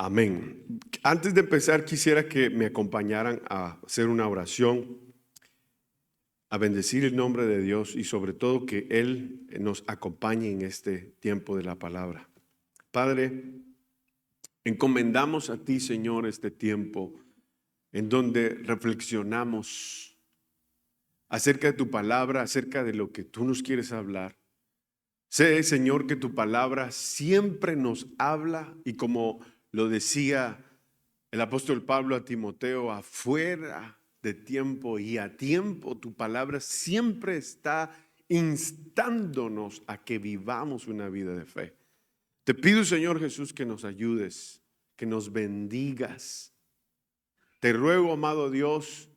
Amén. Antes de empezar, quisiera que me acompañaran a hacer una oración, a bendecir el nombre de Dios y sobre todo que Él nos acompañe en este tiempo de la palabra. Padre, encomendamos a ti, Señor, este tiempo en donde reflexionamos acerca de tu palabra, acerca de lo que tú nos quieres hablar. Sé, Señor, que tu palabra siempre nos habla y como lo decía el apóstol Pablo a Timoteo, afuera de tiempo y a tiempo, tu palabra siempre está instándonos a que vivamos una vida de fe. Te pido, Señor Jesús, que nos ayudes, que nos bendigas. Te ruego, amado Dios,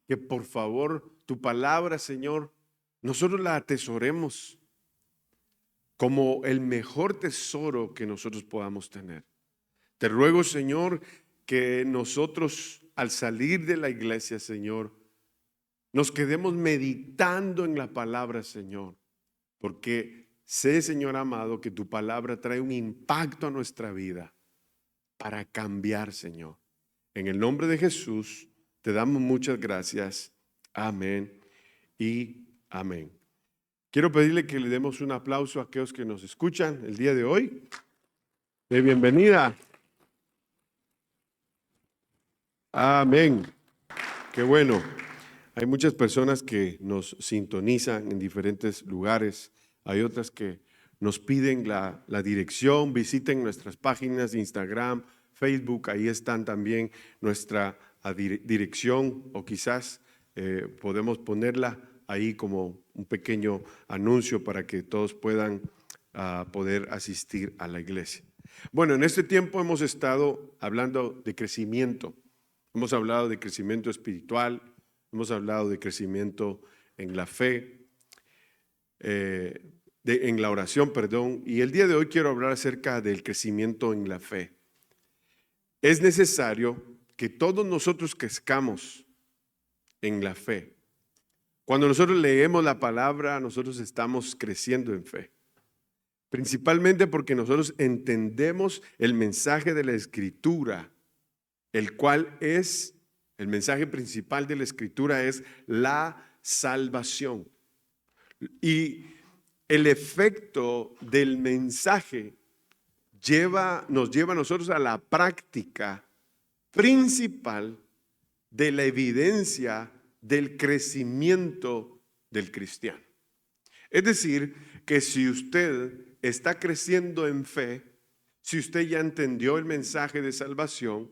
que por favor tu palabra, Señor, nosotros la atesoremos como el mejor tesoro que nosotros podamos tener. Te ruego, Señor, que nosotros al salir de la iglesia, Señor, nos quedemos meditando en la palabra, Señor, porque sé, Señor amado, que tu palabra trae un impacto a nuestra vida para cambiar, Señor. En el nombre de Jesús te damos muchas gracias. Amén y amén. Quiero pedirle que le demos un aplauso a aquellos que nos escuchan el día de hoy. De bienvenida. Amén. Qué bueno. Hay muchas personas que nos sintonizan en diferentes lugares. Hay otras que nos piden la dirección. Visiten nuestras páginas de Instagram, Facebook. Ahí están también nuestra dirección o quizás podemos ponerla ahí como un pequeño anuncio para que todos puedan poder asistir a la iglesia. Bueno, en este tiempo hemos estado hablando de crecimiento. Hemos hablado de crecimiento espiritual, hemos hablado de crecimiento en la fe, en la oración, perdón. Y el día de hoy quiero hablar acerca del crecimiento en la fe. Es necesario que todos nosotros crezcamos en la fe. Cuando nosotros leemos la palabra, nosotros estamos creciendo en fe. Principalmente porque nosotros entendemos el mensaje de la Escritura, el cual es, el mensaje principal de la Escritura es la salvación. Y el efecto del mensaje nos lleva a nosotros a la práctica principal de la evidencia del crecimiento del cristiano. Es decir, que si usted está creciendo en fe, si usted ya entendió el mensaje de salvación,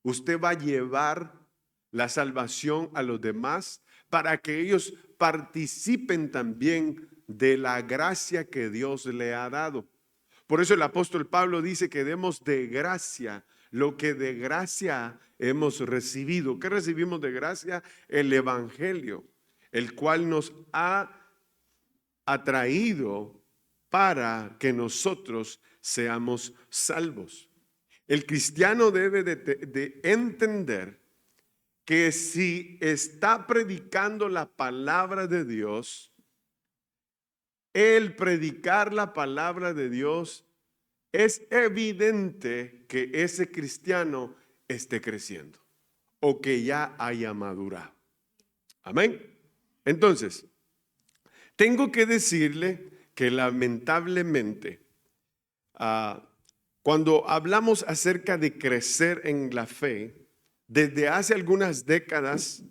usted va a llevar la salvación a los demás para que ellos participen también de la gracia que Dios le ha dado. Por eso el apóstol Pablo dice que demos de gracia lo que de gracia hemos recibido. ¿Qué recibimos de gracia? El evangelio, el cual nos ha atraído para que nosotros seamos salvos. El cristiano debe de entender que si está predicando la palabra de Dios, el predicar la palabra de Dios, es evidente que ese cristiano esté creciendo o que ya haya madurado. Amén. Entonces, tengo que decirle que lamentablemente, cuando hablamos acerca de crecer en la fe, desde hace algunas décadas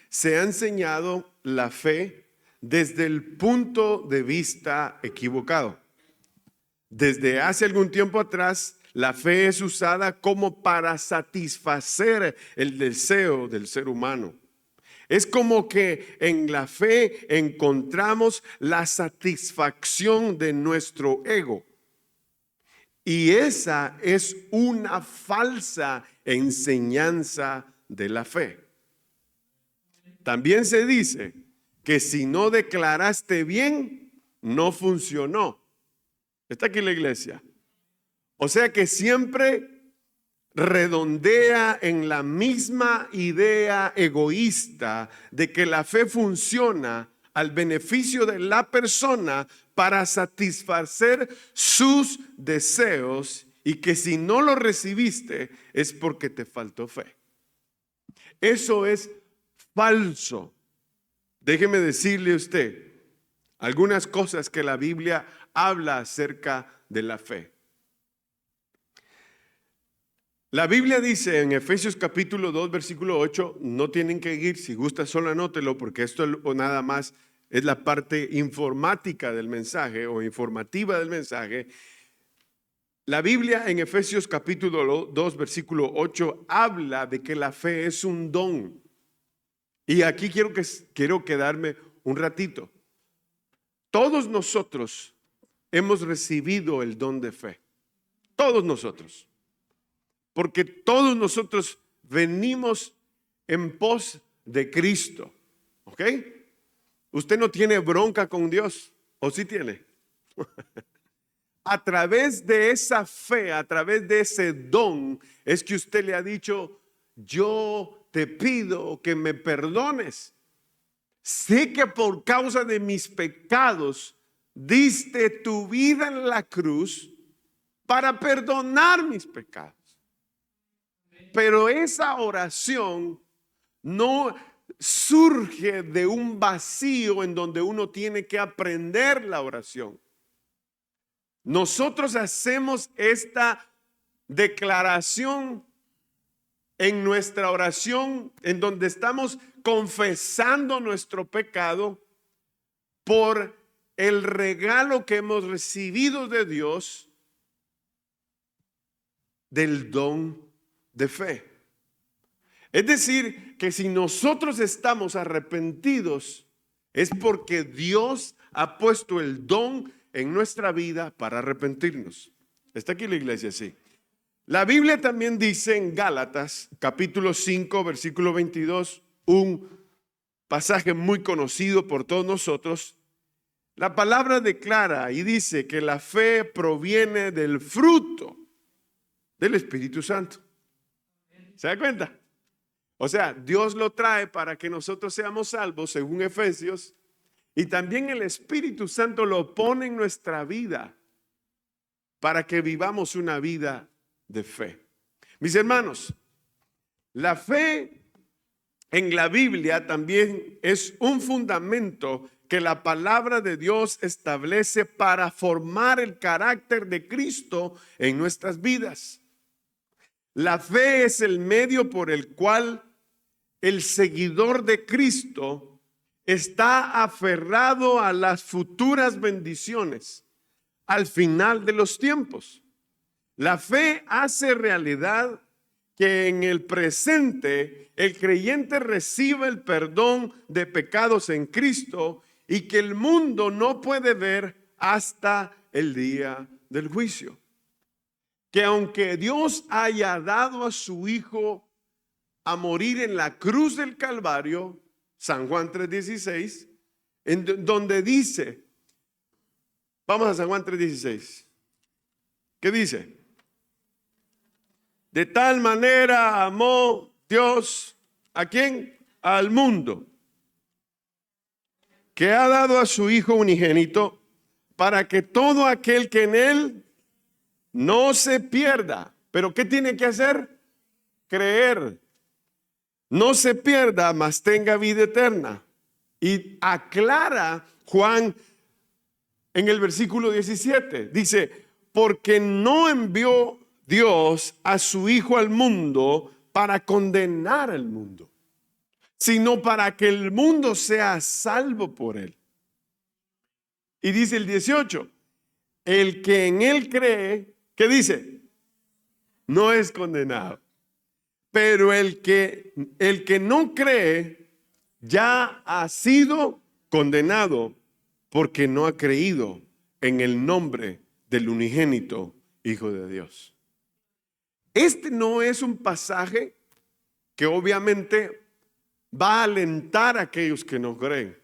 se ha enseñado la fe desde el punto de vista equivocado. Desde hace algún tiempo atrás, la fe es usada como para satisfacer el deseo del ser humano. Es como que en la fe encontramos la satisfacción de nuestro ego. Y esa es una falsa enseñanza de la fe. También se dice que si no declaraste bien, no funcionó. Está aquí la iglesia. O sea que siempre redondea en la misma idea egoísta de que la fe funciona al beneficio de la persona para satisfacer sus deseos y que si no lo recibiste es porque te faltó fe. Eso es falso. Déjeme decirle a usted algunas cosas que la Biblia habla acerca de la fe. La Biblia dice en Efesios capítulo 2, versículo 8, no tienen que ir, si gusta solo anótelo, porque esto nada más es la parte informática del mensaje o informativa del mensaje. La Biblia en Efesios capítulo 2, versículo 8, habla de que la fe es un don. Y aquí quiero quedarme un ratito. Todos nosotros hemos recibido el don de fe. Todos nosotros. Porque todos nosotros venimos en pos de Cristo. ¿Ok? Usted no tiene bronca con Dios. ¿O sí tiene? A través de esa fe, a través de ese don, es que usted le ha dicho, yo te pido que me perdones. Sé que por causa de mis pecados diste tu vida en la cruz para perdonar mis pecados. Pero esa oración no surge de un vacío en donde uno tiene que aprender la oración. Nosotros hacemos esta declaración en nuestra oración, en donde estamos confesando nuestro pecado por el regalo que hemos recibido de Dios del don de fe. Es decir, que si nosotros estamos arrepentidos, es porque Dios ha puesto el don en nuestra vida para arrepentirnos. ¿Está aquí la iglesia? Sí. La Biblia también dice en Gálatas, capítulo 5, versículo 22, un pasaje muy conocido por todos nosotros. La palabra declara y dice que la fe proviene del fruto del Espíritu Santo. ¿Se da cuenta? O sea, Dios lo trae para que nosotros seamos salvos, según Efesios, y también el Espíritu Santo lo pone en nuestra vida para que vivamos una vida de fe. Mis hermanos, la fe en la Biblia también es un fundamento que la palabra de Dios establece para formar el carácter de Cristo en nuestras vidas. La fe es el medio por el cual el seguidor de Cristo está aferrado a las futuras bendiciones al final de los tiempos. La fe hace realidad que en el presente el creyente reciba el perdón de pecados en Cristo y que el mundo no puede ver hasta el día del juicio. Que aunque Dios haya dado a su Hijo a morir en la cruz del Calvario, San Juan 3:16, en donde dice, vamos a San Juan 3:16, ¿qué dice? De tal manera amó Dios, ¿a quién? Al mundo, que ha dado a su Hijo unigénito, para que todo aquel que en él no se pierda. ¿Pero qué tiene que hacer? Creer. No se pierda, mas tenga vida eterna. Y aclara Juan en el versículo 17. Dice, porque no envió Dios a su Hijo al mundo para condenar al mundo, sino para que el mundo sea salvo por él. Y dice el 18, el que en él cree, ¿qué dice? No es condenado. Pero el que no cree ya ha sido condenado porque no ha creído en el nombre del unigénito Hijo de Dios. Este no es un pasaje que obviamente va a alentar a aquellos que no creen.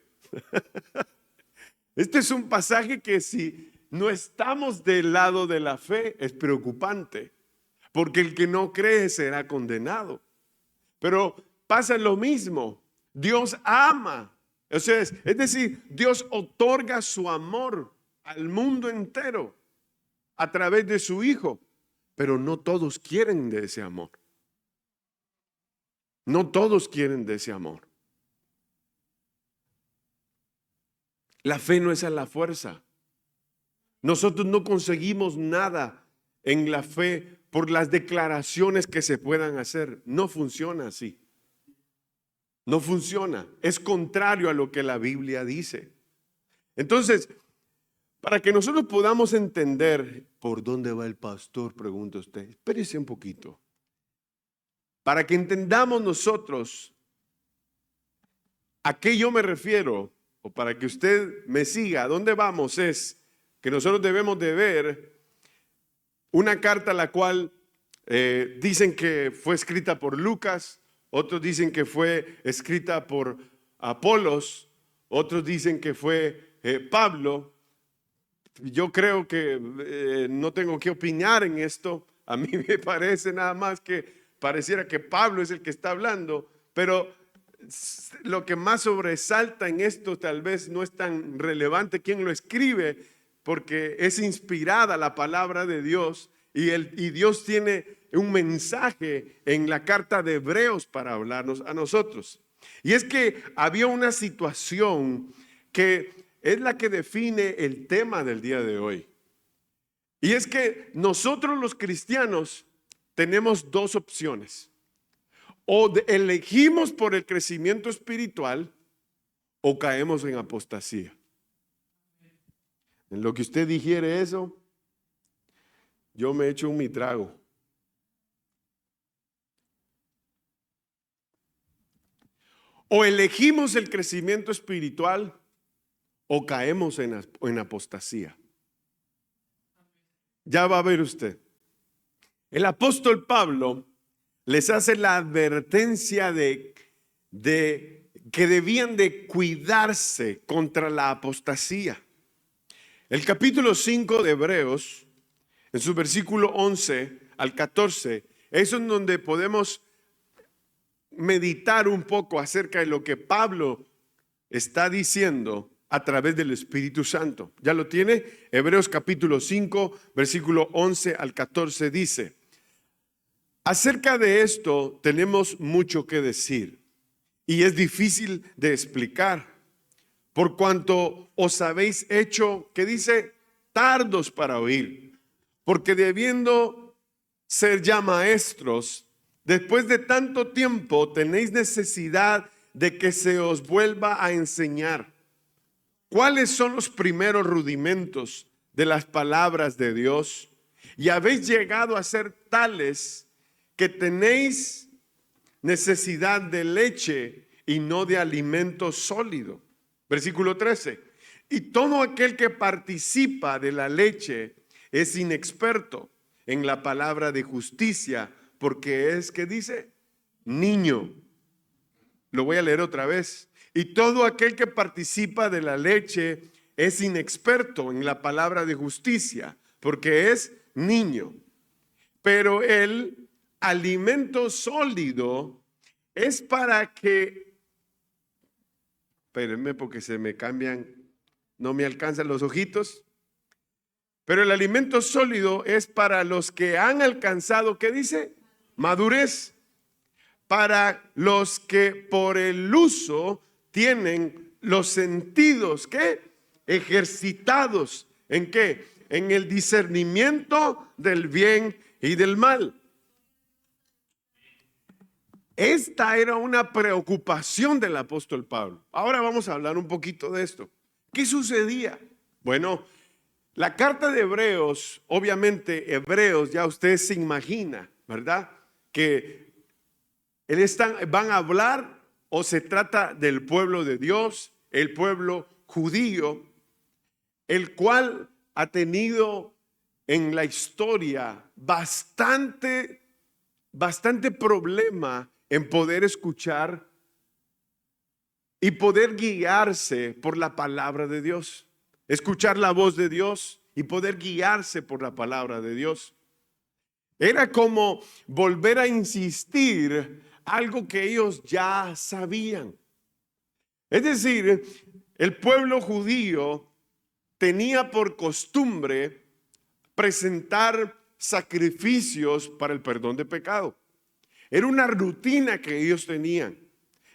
Este es un pasaje que si no estamos del lado de la fe es preocupante, porque el que no cree será condenado. Pero pasa lo mismo. Dios ama. O sea, es decir, Dios otorga su amor al mundo entero a través de su Hijo. pero no todos quieren de ese amor. No todos quieren de ese amor. La fe no es a la fuerza. Nosotros no conseguimos nada en la fe por las declaraciones que se puedan hacer. No funciona así. No funciona. Es contrario a lo que la Biblia dice. Entonces, para que nosotros podamos entender por dónde va el pastor, pregunta usted. Espérese un poquito. Para que entendamos nosotros a qué yo me refiero, o para que usted me siga, ¿a dónde vamos? Es que nosotros debemos de ver una carta la cual dicen que fue escrita por Lucas, otros dicen que fue escrita por Apolos, otros dicen que fue Pablo. Yo creo que no tengo que opinar en esto. A mí me parece nada más que pareciera que Pablo es el que está hablando, pero lo que más sobresalta en esto tal vez no es tan relevante quién lo escribe, porque es inspirada la palabra de Dios y Dios tiene un mensaje en la carta de Hebreos para hablarnos a nosotros. Y es que había una situación que es la que define el tema del día de hoy. Y es que nosotros los cristianos tenemos dos opciones. O elegimos por el crecimiento espiritual o caemos en apostasía. En lo que usted digiere eso, yo me echo mi trago. O elegimos el crecimiento espiritual o caemos en apostasía. Ya va a ver usted. El apóstol Pablo les hace la advertencia de que debían de cuidarse contra la apostasía. El capítulo 5 de Hebreos, en su versículo 11 al 14, es en donde podemos meditar un poco acerca de lo que Pablo está diciendo a través del Espíritu Santo. ¿Ya lo tiene? Hebreos capítulo 5, versículo 11 al 14 dice: acerca de esto tenemos mucho que decir y es difícil de explicar, por cuanto os habéis hecho, ¿qué dice? Tardos para oír, porque debiendo ser ya maestros, después de tanto tiempo tenéis necesidad de que se os vuelva a enseñar cuáles son los primeros rudimentos de las palabras de Dios, y habéis llegado a ser tales que tenéis necesidad de leche y no de alimento sólido. Versículo 13. Y todo aquel que participa de la leche es inexperto en la palabra de justicia, porque es, ¿qué dice? Niño. Lo voy a leer otra vez. Y todo aquel que participa de la leche es inexperto en la palabra de justicia, porque es niño. Pero el alimento sólido es para que, espérenme porque se me cambian, no me alcanzan los ojitos. Pero el alimento sólido es para los que han alcanzado, ¿qué dice? Madurez. Para los que por el uso tienen los sentidos, ¿qué? Ejercitados. ¿En qué? En el discernimiento del bien y del mal. Esta era una preocupación del apóstol Pablo. Ahora vamos a hablar un poquito de esto. ¿Qué sucedía? Bueno, la carta de Hebreos, obviamente Hebreos, ya usted se imagina, ¿verdad? Que van a hablar o se trata del pueblo de Dios, el pueblo judío, el cual ha tenido en la historia bastante problema en poder escuchar y poder guiarse por la palabra de Dios. Escuchar la voz de Dios y poder guiarse por la palabra de Dios. Era como volver a insistir algo que ellos ya sabían. Es decir, el pueblo judío tenía por costumbre presentar sacrificios para el perdón de pecado. Era una rutina que ellos tenían.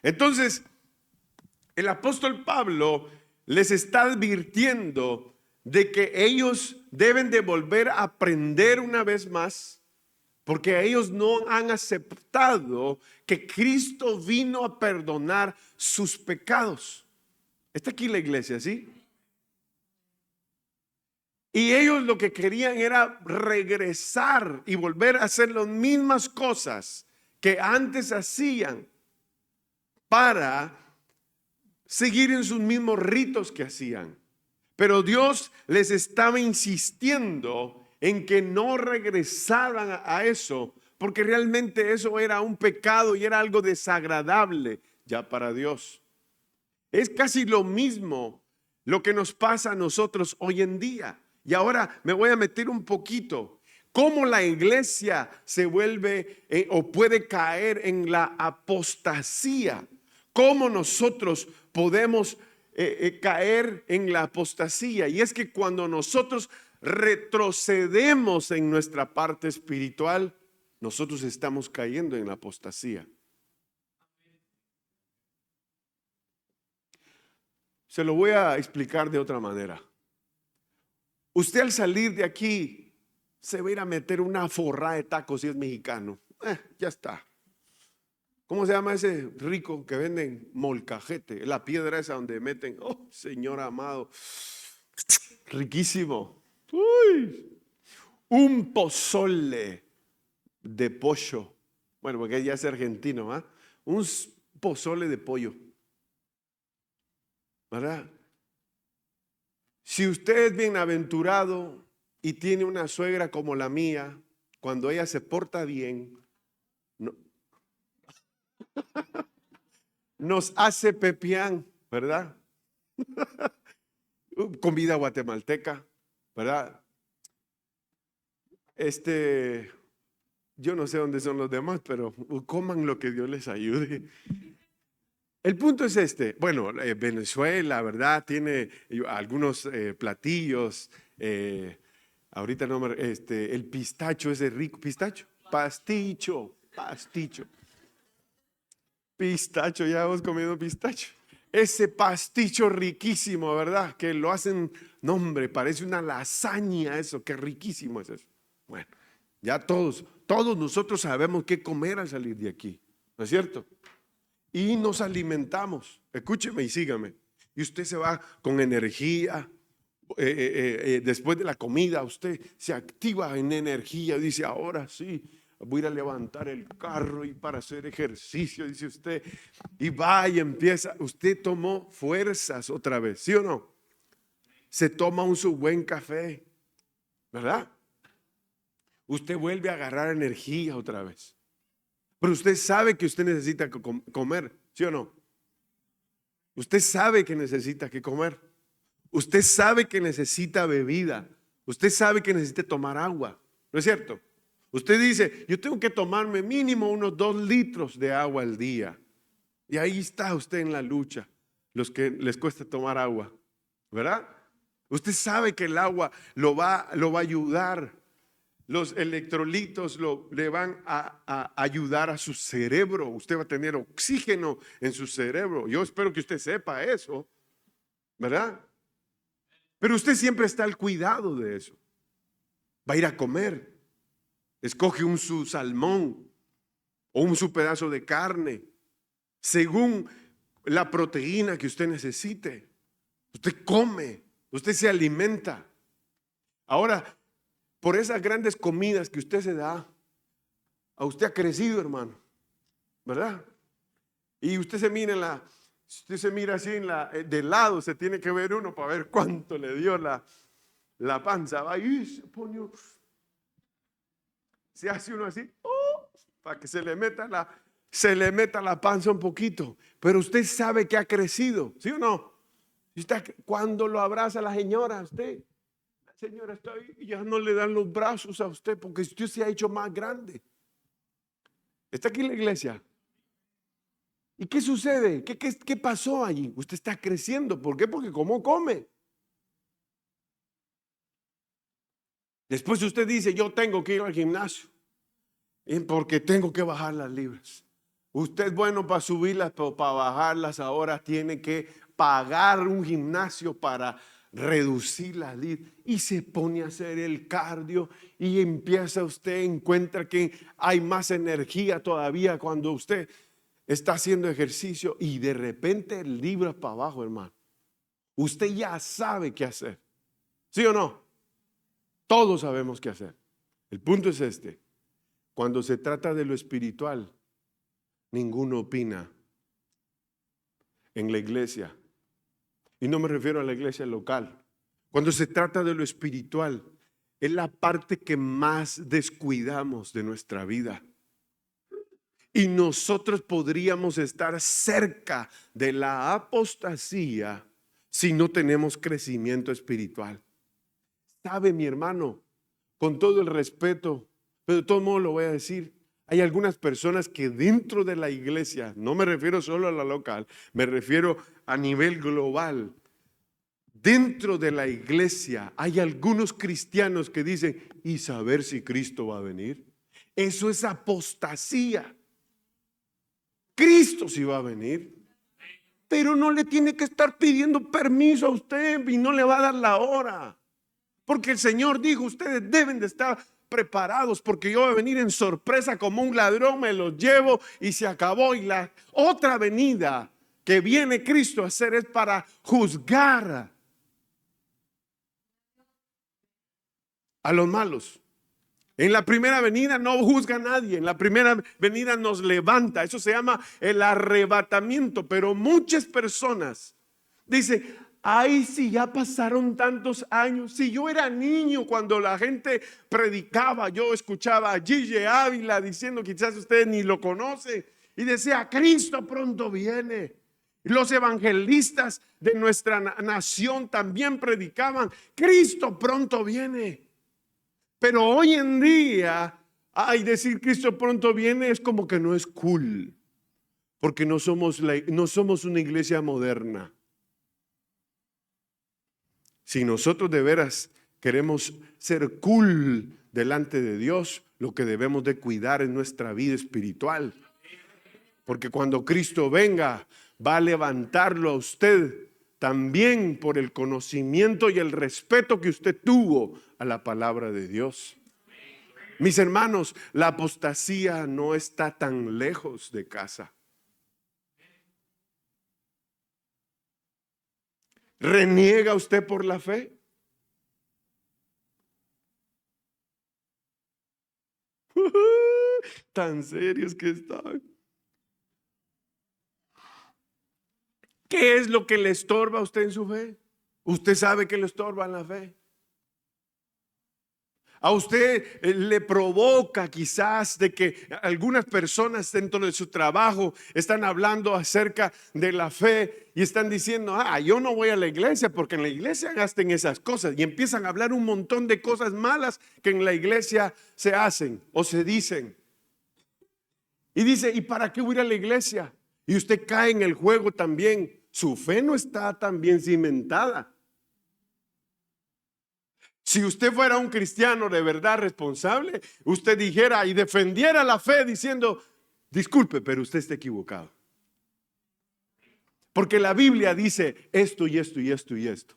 Entonces, el apóstol Pablo les está advirtiendo de que ellos deben de volver a aprender una vez más, porque ellos no han aceptado que Cristo vino a perdonar sus pecados. Está aquí la iglesia, ¿sí? Y ellos lo que querían era regresar y volver a hacer las mismas cosas que antes hacían para seguir en sus mismos ritos que hacían. Pero Dios les estaba insistiendo en que no regresaran a eso, porque realmente eso era un pecado y era algo desagradable ya para Dios. Es casi lo mismo lo que nos pasa a nosotros hoy en día. Y ahora me voy a meter un poquito. ¿Cómo la iglesia se vuelve o puede caer en la apostasía? ¿Cómo nosotros podemos caer en la apostasía? Y es que cuando nosotros retrocedemos en nuestra parte espiritual, nosotros estamos cayendo en la apostasía. Se lo voy a explicar de otra manera. Usted al salir de aquí se va a ir a meter una forrada de tacos si es mexicano. Ya está. ¿Cómo se llama ese rico que venden molcajete? La piedra esa donde meten, oh Señor amado, riquísimo. Uy, un pozole de pollo. Bueno, porque ya es argentino, ¿ah? Un pozole de pollo. ¿Verdad? Si usted es bienaventurado y tiene una suegra como la mía, cuando ella se porta bien, nos hace pepián, ¿verdad? Comida guatemalteca, ¿verdad? Yo no sé dónde son los demás, pero coman lo que Dios les ayude. El punto es este. Bueno, Venezuela, ¿verdad? Tiene algunos platillos. Ahorita no el pistacho ese rico. ¿Pistacho? Pasticho. Pistacho, ya hemos comido pistacho. Ese pasticho riquísimo, ¿verdad? Que lo hacen, no hombre, parece una lasaña eso, qué riquísimo es eso. Bueno, ya todos nosotros sabemos qué comer al salir de aquí, ¿no es cierto? Y nos alimentamos, escúcheme y sígame. Y usted se va con energía, después de la comida usted se activa en energía, dice ahora sí. Voy a ir a levantar el carro y para hacer ejercicio, dice usted. Y va y empieza. Usted tomó fuerzas otra vez, ¿sí o no? Se toma su buen café, ¿verdad? Usted vuelve a agarrar energía otra vez. Pero usted sabe que usted necesita comer, ¿sí o no? Usted sabe que necesita que comer. Usted sabe que necesita bebida. Usted sabe que necesita tomar agua, ¿no es cierto? Usted dice, yo tengo que tomarme mínimo unos 2 litros de agua al día. Y ahí está usted en la lucha, los que les cuesta tomar agua, ¿verdad? Usted sabe que el agua lo va a ayudar. Los electrolitos le van a ayudar a su cerebro. Usted va a tener oxígeno en su cerebro. Yo espero que usted sepa eso, ¿verdad? Pero usted siempre está al cuidado de eso. Va a ir a comer. Escoge su salmón o su pedazo de carne según la proteína que usted necesite. Usted come, usted se alimenta. Ahora, por esas grandes comidas que usted se da, a usted ha crecido, hermano, ¿verdad? Y usted se mira así de lado, se tiene que ver uno para ver cuánto le dio la panza. Va y se pone. Se hace uno así, para que se le meta la panza un poquito. Pero usted sabe que ha crecido, ¿sí o no? Cuando lo abraza la señora, la señora está ahí y ya no le dan los brazos a usted porque usted se ha hecho más grande. Está aquí en la iglesia. ¿Y qué sucede? ¿Qué pasó allí? Usted está creciendo. ¿Por qué? Porque ¿cómo come? Después usted dice, yo tengo que ir al gimnasio porque tengo que bajar las libras. Usted es bueno para subirlas, pero para bajarlas ahora tiene que pagar un gimnasio para reducir las libras. Y se pone a hacer el cardio y empieza usted, encuentra que hay más energía todavía cuando usted está haciendo ejercicio y de repente libras para abajo, hermano. Usted ya sabe qué hacer. ¿Sí o no? Todos sabemos qué hacer. El punto es este. Cuando se trata de lo espiritual, ninguno opina en la iglesia. Y no me refiero a la iglesia local. Cuando se trata de lo espiritual, es la parte que más descuidamos de nuestra vida. Y nosotros podríamos estar cerca de la apostasía si no tenemos crecimiento espiritual. ¿Sabe, mi hermano? Con todo el respeto, pero de todo modo lo voy a decir. Hay algunas personas que dentro de la iglesia, no me refiero solo a la local, me refiero a nivel global. Dentro de la iglesia hay algunos cristianos que dicen, ¿y saber si Cristo va a venir? Eso es apostasía. Cristo sí va a venir, pero no le tiene que estar pidiendo permiso a usted y no le va a dar la hora. Porque el Señor dijo, ustedes deben de estar preparados porque yo voy a venir en sorpresa como un ladrón, me los llevo y se acabó. Y la otra venida que viene Cristo a hacer es para juzgar a los malos. En la primera venida no juzga a nadie, en la primera venida nos levanta. Eso se llama el arrebatamiento. Pero muchas personas dicen, ay, si ya pasaron tantos años, si yo era niño cuando la gente predicaba, yo escuchaba a Gigi Ávila diciendo, quizás ustedes ni lo conocen, y decía, Cristo pronto viene. Los evangelistas de nuestra nación también predicaban, Cristo pronto viene. Pero hoy en día, decir Cristo pronto viene es como que no es cool, porque no somos una iglesia moderna. Si nosotros de veras queremos ser cool delante de Dios, lo que debemos de cuidar es nuestra vida espiritual. Porque cuando Cristo venga, va a levantarlo a usted también por el conocimiento y el respeto que usted tuvo a la palabra de Dios. Mis hermanos, la apostasía no está tan lejos de casa. ¿Reniega usted por la fe? Tan serios que están. ¿Qué es lo que le estorba a usted en su fe? ¿Usted sabe que le estorba en la fe? A usted le provoca quizás de que algunas personas dentro de su trabajo están hablando acerca de la fe y están diciendo, yo no voy a la iglesia porque en la iglesia gasten esas cosas, y empiezan a hablar un montón de cosas malas que en la iglesia se hacen o se dicen. Y dice, ¿y para qué voy a ir a la iglesia? Y usted cae en el juego también. Su fe no está tan bien cimentada. Si usted fuera un cristiano de verdad responsable, usted dijera y defendiera la fe diciendo, disculpe, pero usted está equivocado. Porque la Biblia dice esto y esto y esto y esto.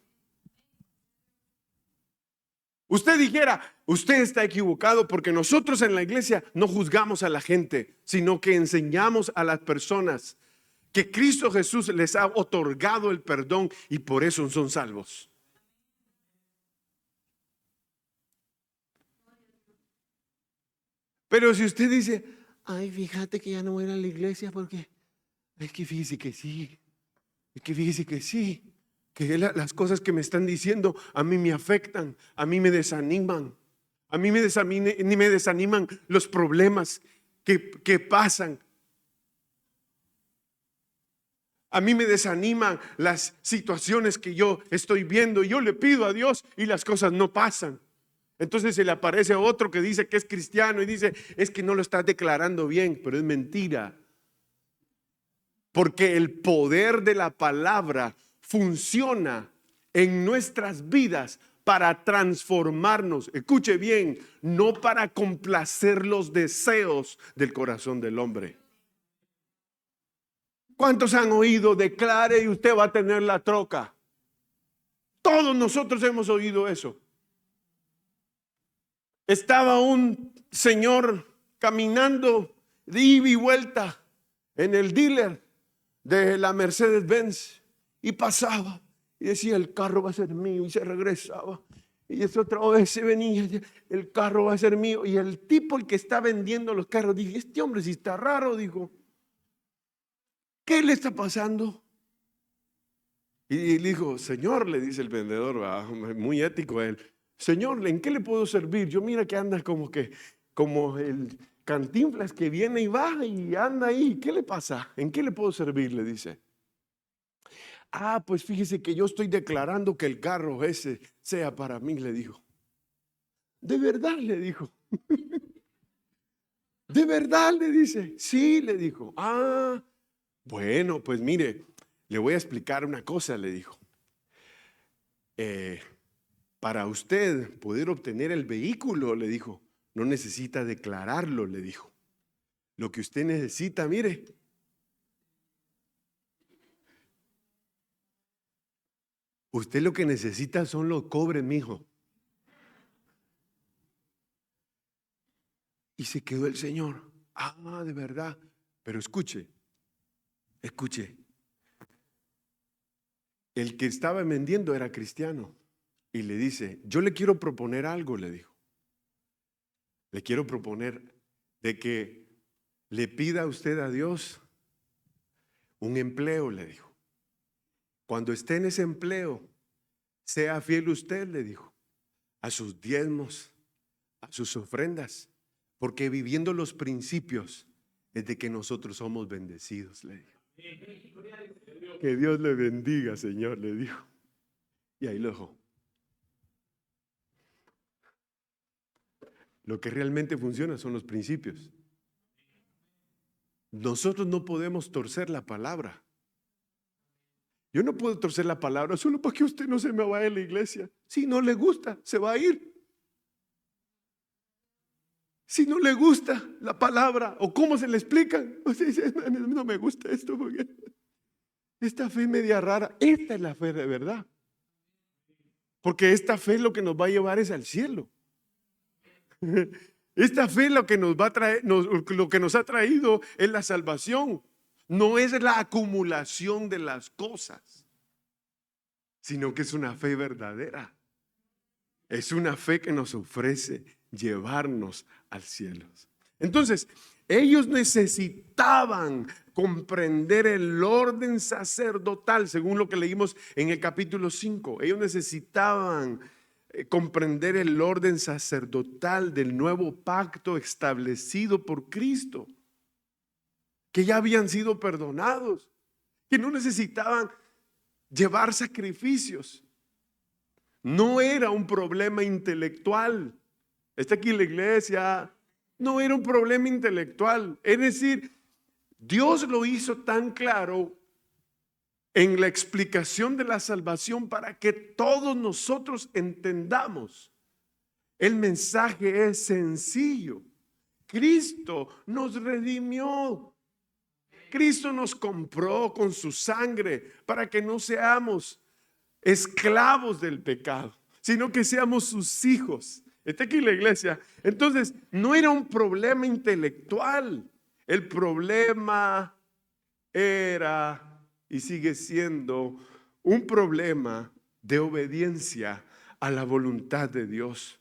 Usted dijera, usted está equivocado porque nosotros en la iglesia no juzgamos a la gente, sino que enseñamos a las personas que Cristo Jesús les ha otorgado el perdón y por eso son salvos. Pero si usted dice, ay, fíjate que ya no voy a ir a la iglesia porque es que fíjese que sí, que las cosas que me están diciendo a mí me afectan, a mí me desaniman, me desaniman los problemas que pasan. A mí me desaniman las situaciones que yo estoy viendo. Yo le pido a Dios y las cosas no pasan. Entonces se le aparece otro que dice que es cristiano y dice, es que no lo estás declarando bien, pero es mentira. Porque el poder de la palabra funciona en nuestras vidas para transformarnos. Escuche bien, no para complacer los deseos del corazón del hombre. ¿Cuántos han oído? Declare y usted va a tener la troca. Todos nosotros hemos oído eso. Estaba un señor caminando de ida y vuelta en el dealer de la Mercedes-Benz y pasaba y decía: el carro va a ser mío, y se regresaba y otra vez se venía: el carro va a ser mío. Y el tipo, el que está vendiendo los carros, dije: este hombre sí está raro, dijo, ¿qué le está pasando? Y le dijo: señor, le dice el vendedor, muy ético él, señor, ¿en qué le puedo servir? Yo mira que anda como el Cantinflas que viene y va y anda ahí. ¿Qué le pasa? ¿En qué le puedo servir? Le dice. Pues fíjese que yo estoy declarando que el carro ese sea para mí, le dijo. ¿De verdad? Le dijo. ¿De verdad? Le dice. Sí, le dijo. Bueno, pues mire, le voy a explicar una cosa, le dijo. Para usted poder obtener el vehículo, le dijo, no necesita declararlo, le dijo. Lo que usted necesita, mire, usted lo que necesita son los cobres, mijo. Y se quedó el señor. De verdad. Pero escuche. El que estaba vendiendo era cristiano. Y le dice: yo le quiero proponer algo, le dijo. Le quiero proponer de que le pida a usted a Dios un empleo, le dijo. Cuando esté en ese empleo, sea fiel usted, le dijo, a sus diezmos, a sus ofrendas, porque viviendo los principios es de que nosotros somos bendecidos, le dijo. Que Dios le bendiga, Señor, le dijo. Y ahí lo dejó. Lo que realmente funciona son los principios. Nosotros no podemos torcer la palabra. Yo no puedo torcer la palabra solo para que usted no se me vaya a la iglesia. Si no le gusta, se va a ir. Si no le gusta la palabra o cómo se le explican, no me gusta esto porque esta fe media rara. Esta es la fe de verdad. Porque esta fe lo que nos va a llevar es al cielo. Esta fe lo que nos va a traer, lo que nos ha traído es la salvación. No es la acumulación de las cosas, sino que es una fe verdadera. Es una fe que nos ofrece llevarnos al cielo. Entonces, ellos necesitaban comprender el orden sacerdotal, según lo que leímos en el capítulo 5. Ellos necesitaban comprender el orden sacerdotal del nuevo pacto establecido por Cristo, que ya habían sido perdonados, que no necesitaban llevar sacrificios. No era un problema intelectual. Está aquí la iglesia. No era un problema intelectual. Es decir, Dios lo hizo tan claro en la explicación de la salvación para que todos nosotros entendamos. El mensaje es sencillo. Cristo nos redimió. Cristo nos compró con su sangre para que no seamos esclavos del pecado, sino que seamos sus hijos. Está aquí la iglesia. Entonces, no era un problema intelectual. El problema era y sigue siendo un problema de obediencia a la voluntad de Dios.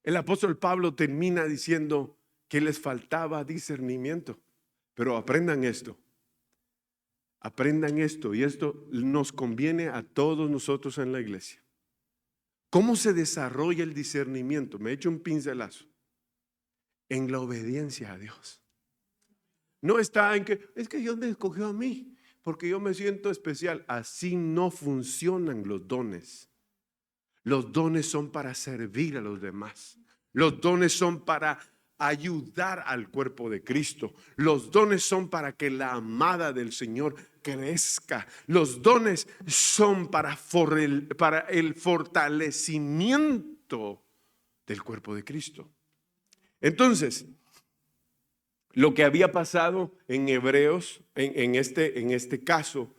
El apóstol Pablo termina diciendo que les faltaba discernimiento. Pero aprendan esto. Aprendan esto, y esto nos conviene a todos nosotros en la iglesia. ¿Cómo se desarrolla el discernimiento? Me he hecho un pincelazo. En la obediencia a Dios. No está en que es que Dios me escogió a mí porque yo me siento especial. Así no funcionan los dones. Los dones son para servir a los demás. Los dones son para ayudar al cuerpo de Cristo. Los dones son para que la amada del Señor crezca. Los dones son para el fortalecimiento del cuerpo de Cristo. Entonces, lo que había pasado en Hebreos, en este caso,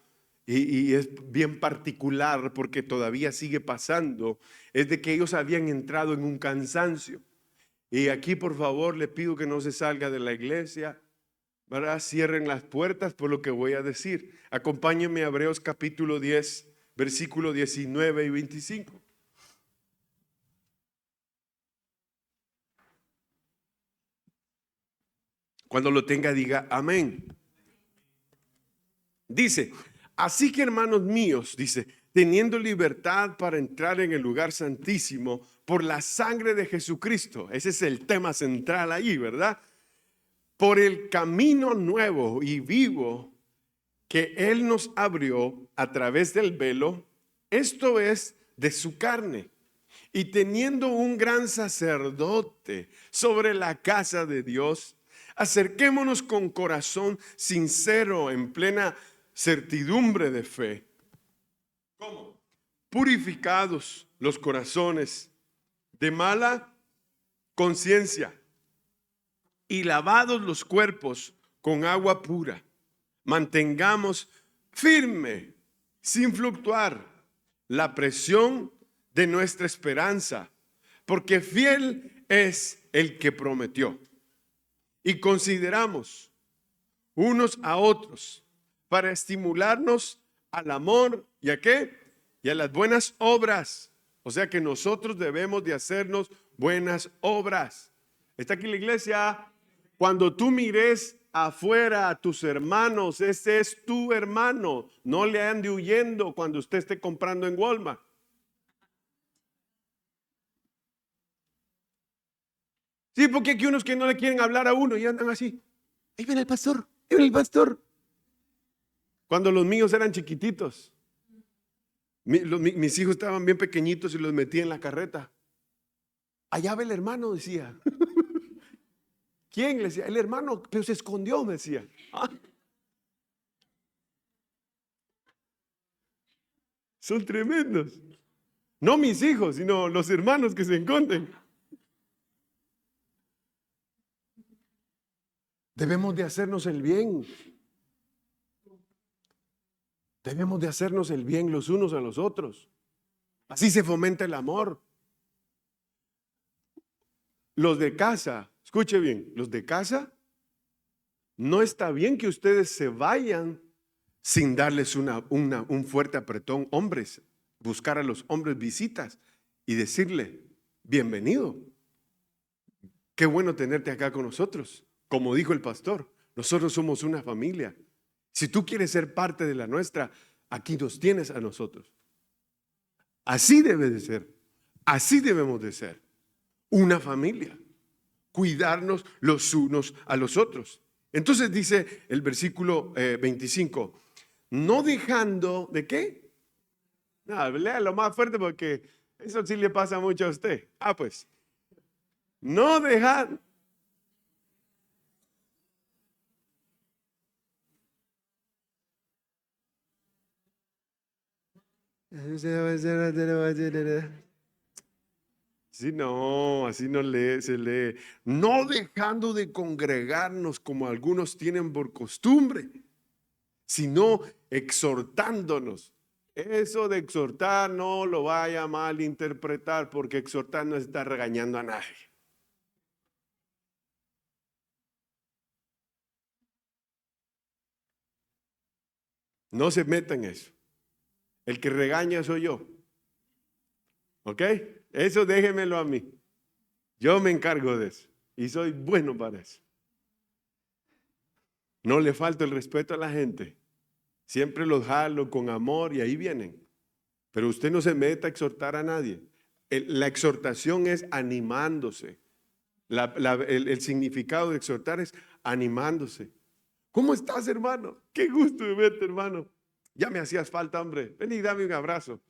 y es bien particular porque todavía sigue pasando, es de que ellos habían entrado en un cansancio. Y aquí, por favor, le pido que no se salga de la iglesia, ¿verdad? Cierren las puertas por lo que voy a decir. Acompáñenme a Hebreos capítulo 10, versículo 19 y 25. Cuando lo tenga, diga amén. Dice, así que hermanos míos, dice, teniendo libertad para entrar en el lugar santísimo por la sangre de Jesucristo. Ese es el tema central ahí, ¿verdad? Por el camino nuevo y vivo que Él nos abrió a través del velo, esto es de su carne. Y teniendo un gran sacerdote sobre la casa de Dios, acerquémonos con corazón sincero, en plena certidumbre de fe. ¿Cómo? Purificados los corazones de mala conciencia y lavados los cuerpos con agua pura. Mantengamos firme, sin fluctuar, la presión de nuestra esperanza, porque fiel es el que prometió. Y consideramos unos a otros para estimularnos al amor y a qué, y a las buenas obras. O sea que nosotros debemos de hacernos buenas obras. ¿Está aquí la iglesia? Cuando tú mires afuera a tus hermanos, ese es tu hermano. No le ande huyendo cuando usted esté comprando en Walmart. Sí, porque hay unos que no le quieren hablar a uno y andan así. Ahí viene el pastor, ahí viene el pastor. Cuando los míos eran chiquititos, mis hijos estaban bien pequeñitos y los metí en la carreta. Allá va el hermano, decía. ¿Quién? Le decía, el hermano, pero se escondió, me decía. ¿Ah? Son tremendos. No mis hijos, sino los hermanos que se esconden. Debemos de hacernos el bien. Debemos de hacernos el bien los unos a los otros. Así se fomenta el amor. Los de casa, escuche bien, los de casa, no está bien que ustedes se vayan sin darles un fuerte apretón. Hombres, buscar a los hombres visitas y decirle, bienvenido. Qué bueno tenerte acá con nosotros. Como dijo el pastor, nosotros somos una familia. Si tú quieres ser parte de la nuestra, aquí nos tienes a nosotros. Así debe de ser. Así debemos de ser. Una familia. Cuidarnos los unos a los otros. Entonces dice el versículo 25, no dejando, ¿de qué? No, léalo más fuerte porque eso sí le pasa mucho a usted. Pues, no dejar. Sí, no, así no se lee. No dejando de congregarnos como algunos tienen por costumbre, sino exhortándonos. Eso de exhortar no lo vaya a malinterpretar, porque exhortar no está regañando a nadie. No se meta en eso. El que regaña soy yo. ¿Ok? Eso déjemelo a mí. Yo me encargo de eso. Y soy bueno para eso. No le falto el respeto a la gente. Siempre los jalo con amor y ahí vienen. Pero usted no se meta a exhortar a nadie. La exhortación es animándose. El significado de exhortar es animándose. ¿Cómo estás, hermano? Qué gusto de verte, hermano. Ya me hacías falta, hombre. Ven y dame un abrazo.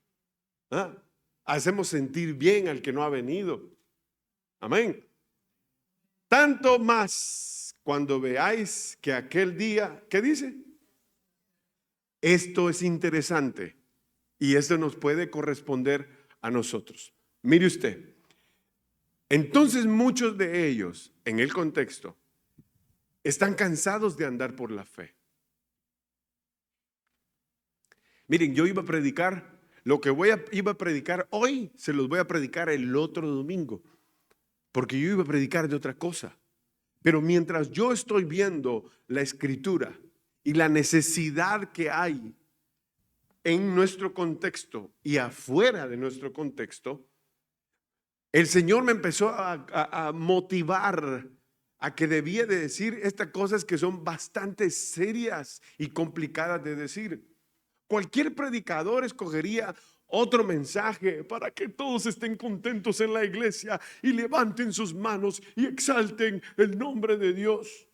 ¿Ah? Hacemos sentir bien al que no ha venido. Amén. Tanto más cuando veáis que aquel día, ¿qué dice? Esto es interesante y esto nos puede corresponder a nosotros. Mire usted, entonces muchos de ellos, en el contexto, están cansados de andar por la fe. Miren, yo iba a predicar, lo que iba a predicar hoy, se los voy a predicar el otro domingo, porque yo iba a predicar de otra cosa. Pero mientras yo estoy viendo la escritura y la necesidad que hay en nuestro contexto y afuera de nuestro contexto, el Señor me empezó a motivar a que debía de decir estas cosas que son bastante serias y complicadas de decir. Cualquier predicador escogería otro mensaje para que todos estén contentos en la iglesia y levanten sus manos y exalten el nombre de Dios.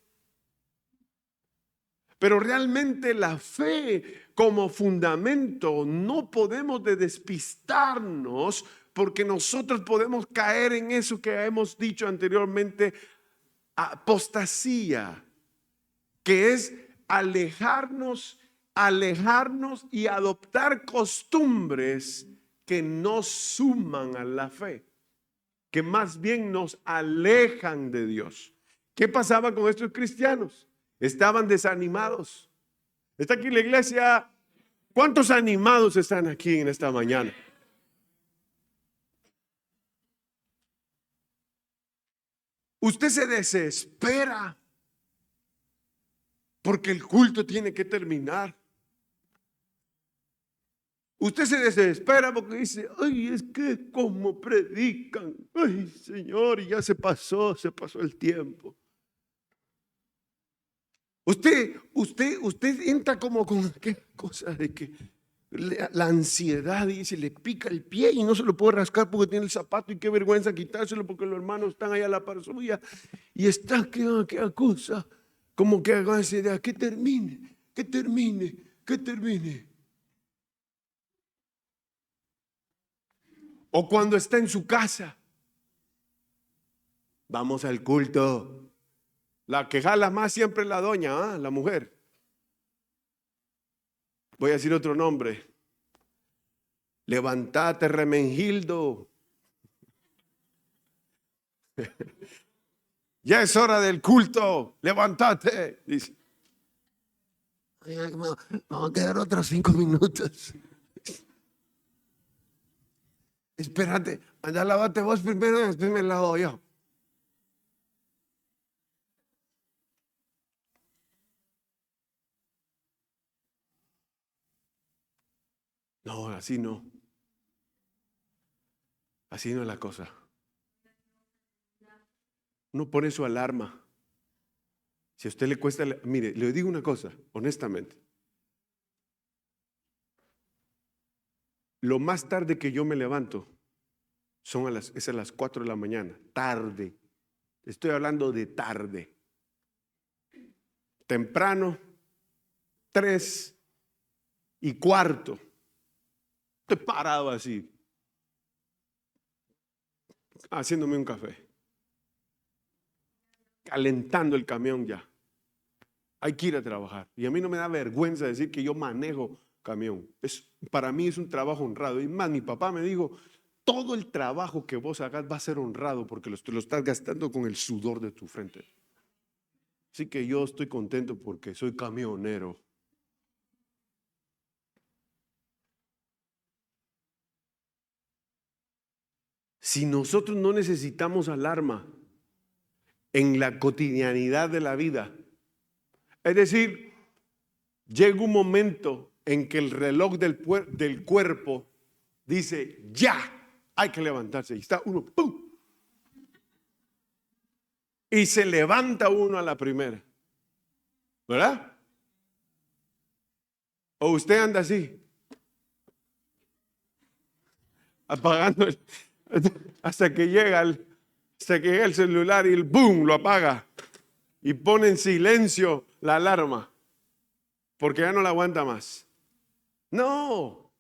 Pero realmente la fe como fundamento no podemos despistarnos, porque nosotros podemos caer en eso que hemos dicho anteriormente, apostasía, que es alejarnos y adoptar costumbres que no suman a la fe, que más bien nos alejan de Dios. ¿Qué pasaba con estos cristianos? Estaban desanimados. Está aquí la iglesia. ¿Cuántos animados están aquí en esta mañana? Usted se desespera porque el culto tiene que terminar. Usted se desespera porque dice, ay, es que como predican, ay, Señor, ya se pasó el tiempo. Usted entra como con qué cosa de que la ansiedad, dice, le pica el pie y no se lo puede rascar porque tiene el zapato y qué vergüenza quitárselo porque los hermanos están ahí a la par suya y está que cosa, como que haga esa idea, que termine. O cuando está en su casa, vamos al culto. La que jala más siempre es la doña, la mujer. Voy a decir otro nombre. Levantate, Remengildo. Ya es hora del culto. Levántate. Dice. Vamos a quedar otros 5 minutos. Espérate, anda, lávate vos primero y después me lavo yo. No, así no. Así no es la cosa. Uno pone su alarma. Si a usted le cuesta, mire, le digo una cosa, honestamente. Lo más tarde que yo me levanto es a las 4 de la mañana. Tarde. Estoy hablando de tarde. Temprano, 3:15. Estoy parado así, haciéndome un café, calentando el camión ya. Hay que ir a trabajar. Y a mí no me da vergüenza decir que yo manejo camión. Para mí es un trabajo honrado. Y más, mi papá me dijo, todo el trabajo que vos hagas va a ser honrado porque lo estás gastando con el sudor de tu frente. Así que yo estoy contento porque soy camionero. Si nosotros no necesitamos alarma en la cotidianidad de la vida, es decir, llega un momento en que el reloj del cuerpo dice, ya, hay que levantarse. Y está uno, ¡pum! Y se levanta uno a la primera. ¿Verdad? O usted anda así, apagando hasta que llega el celular y el boom lo apaga y pone en silencio la alarma porque ya no la aguanta más. No,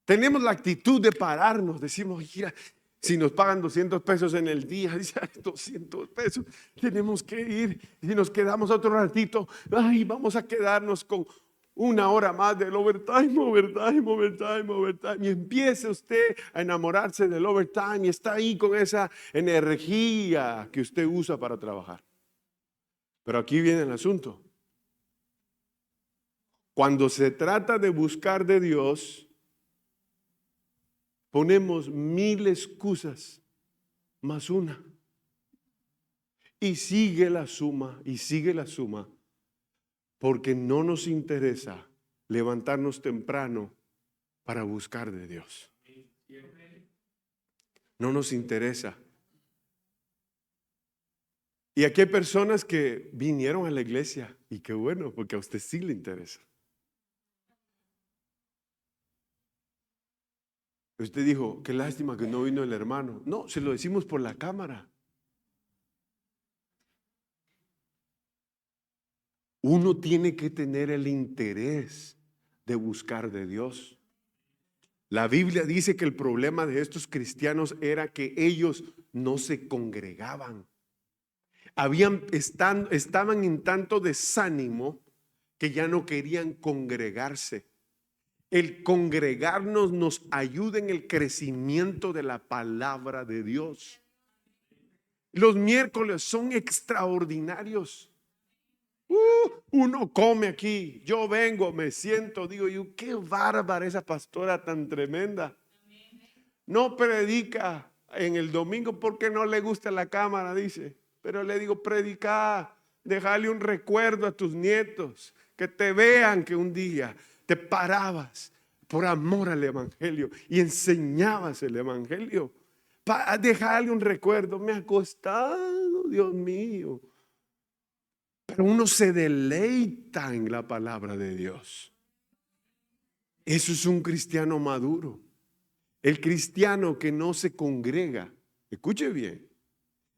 tenemos la actitud de pararnos, decimos, mira, Si nos pagan 200 pesos en el día, dice, "Ay, 200 pesos, tenemos que ir. Y si nos quedamos otro ratito, ay, vamos a quedarnos con una hora más del overtime, overtime, overtime, overtime". Y empieza usted a enamorarse del overtime y está ahí con esa energía que usted usa para trabajar. Pero aquí viene el asunto. Cuando se trata de buscar de Dios, ponemos 1000 excusas más una. Y sigue la suma, y sigue la suma, porque no nos interesa levantarnos temprano para buscar de Dios. No nos interesa. Y aquí hay personas que vinieron a la iglesia, y qué bueno, porque a usted sí le interesa. Usted dijo, qué lástima que no vino el hermano. No, se lo decimos por la cámara. Uno tiene que tener el interés de buscar de Dios. La Biblia dice que el problema de estos cristianos era que ellos no se congregaban. Estaban en tanto desánimo que ya no querían congregarse. El congregarnos nos ayuda en el crecimiento de la palabra de Dios. Los miércoles son extraordinarios. Uno come aquí, yo vengo, me siento, digo yo, qué bárbara esa pastora tan tremenda. No predica en el domingo porque no le gusta la cámara, dice. Pero le digo, predica, déjale un recuerdo a tus nietos, que te vean que un día te parabas por amor al evangelio y enseñabas el evangelio. Déjale un recuerdo, me ha costado, Dios mío. Pero uno se deleita en la palabra de Dios. Eso es un cristiano maduro. El cristiano que no se congrega, escuche bien,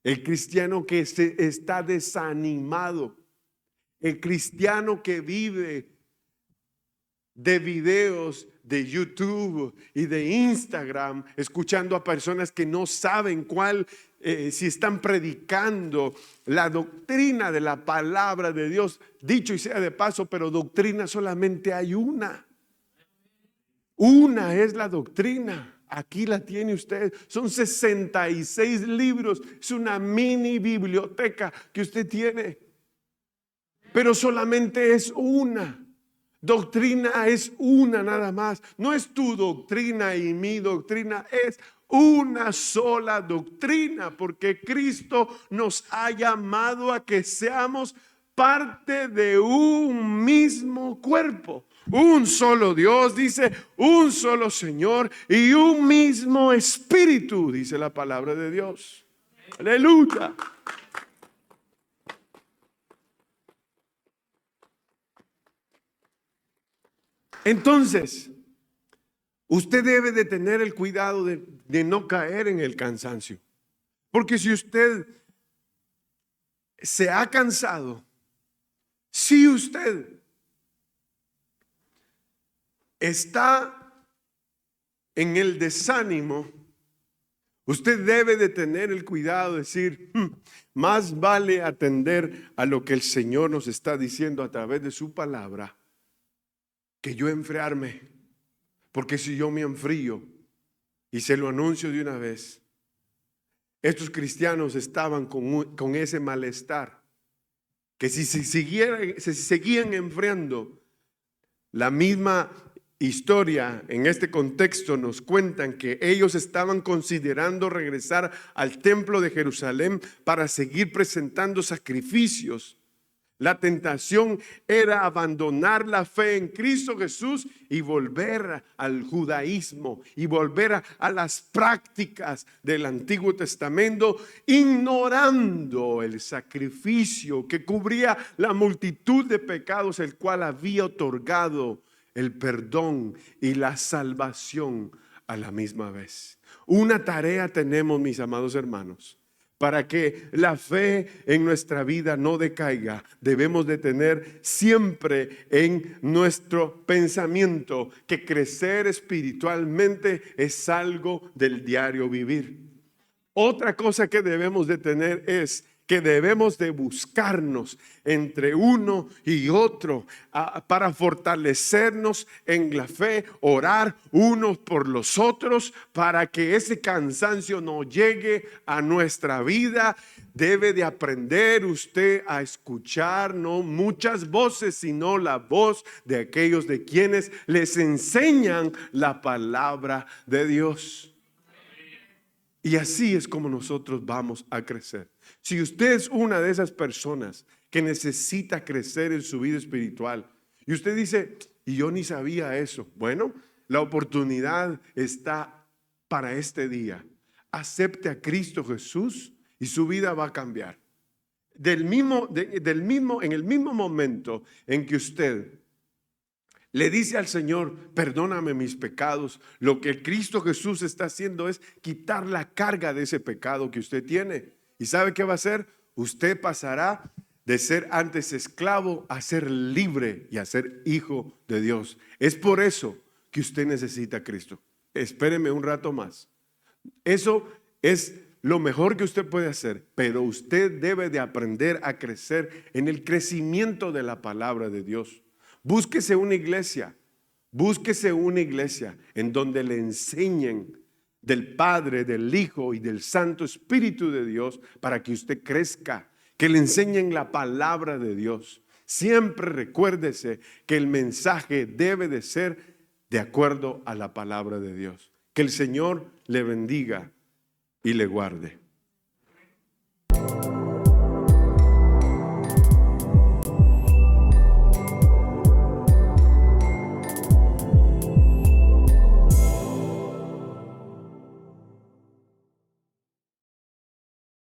el cristiano que está desanimado, el cristiano que vive de videos de YouTube y de Instagram, escuchando a personas que no saben si están predicando la doctrina de la palabra de Dios. Dicho y sea de paso, pero doctrina solamente hay una. Una es la doctrina. Aquí la tiene usted. Son 66 libros. Es una mini biblioteca que usted tiene. Pero solamente es una. Doctrina es una nada más. No es tu doctrina y mi doctrina. Es una sola doctrina. Porque Cristo nos ha llamado a que seamos parte de un mismo cuerpo. Un solo Dios, dice, un solo Señor y un mismo Espíritu, dice la palabra de Dios. Aleluya. Entonces, usted debe de tener el cuidado de no caer en el cansancio. Porque si usted se ha cansado, si usted está en el desánimo, usted debe de tener el cuidado de decir, más vale atender a lo que el Señor nos está diciendo a través de su palabra que yo enfriarme. Porque si yo me enfrío y se lo anuncio de una vez, estos cristianos estaban con ese malestar, que si se seguían enfriando, la misma historia en este contexto nos cuentan que ellos estaban considerando regresar al templo de Jerusalén para seguir presentando sacrificios. La tentación era abandonar la fe en Cristo Jesús y volver al judaísmo y volver a las prácticas del Antiguo Testamento, ignorando el sacrificio que cubría la multitud de pecados, el cual había otorgado el perdón y la salvación a la misma vez. Una tarea tenemos, mis amados hermanos. Para que la fe en nuestra vida no decaiga, debemos de tener siempre en nuestro pensamiento que crecer espiritualmente es algo del diario vivir. Otra cosa que debemos de tener es que debemos de buscarnos entre uno y otro para fortalecernos en la fe, orar unos por los otros para que ese cansancio no llegue a nuestra vida. Debe de aprender usted a escuchar no muchas voces, sino la voz de aquellos de quienes les enseñan la palabra de Dios. Y así es como nosotros vamos a crecer. Si usted es una de esas personas que necesita crecer en su vida espiritual y usted dice, y yo ni sabía eso, bueno, la oportunidad está para este día. Acepte a Cristo Jesús y su vida va a cambiar. En el mismo momento en que usted le dice al Señor, perdóname mis pecados, lo que Cristo Jesús está haciendo es quitar la carga de ese pecado que usted tiene. ¿Y sabe qué va a hacer? Usted pasará de ser antes esclavo a ser libre y a ser hijo de Dios. Es por eso que usted necesita a Cristo. Espéreme un rato más. Eso es lo mejor que usted puede hacer, pero usted debe de aprender a crecer en el crecimiento de la palabra de Dios. Búsquese una iglesia en donde le enseñen del Padre, del Hijo y del Santo Espíritu de Dios para que usted crezca, que le enseñen la palabra de Dios. Siempre recuérdese que el mensaje debe de ser de acuerdo a la palabra de Dios. Que el Señor le bendiga y le guarde.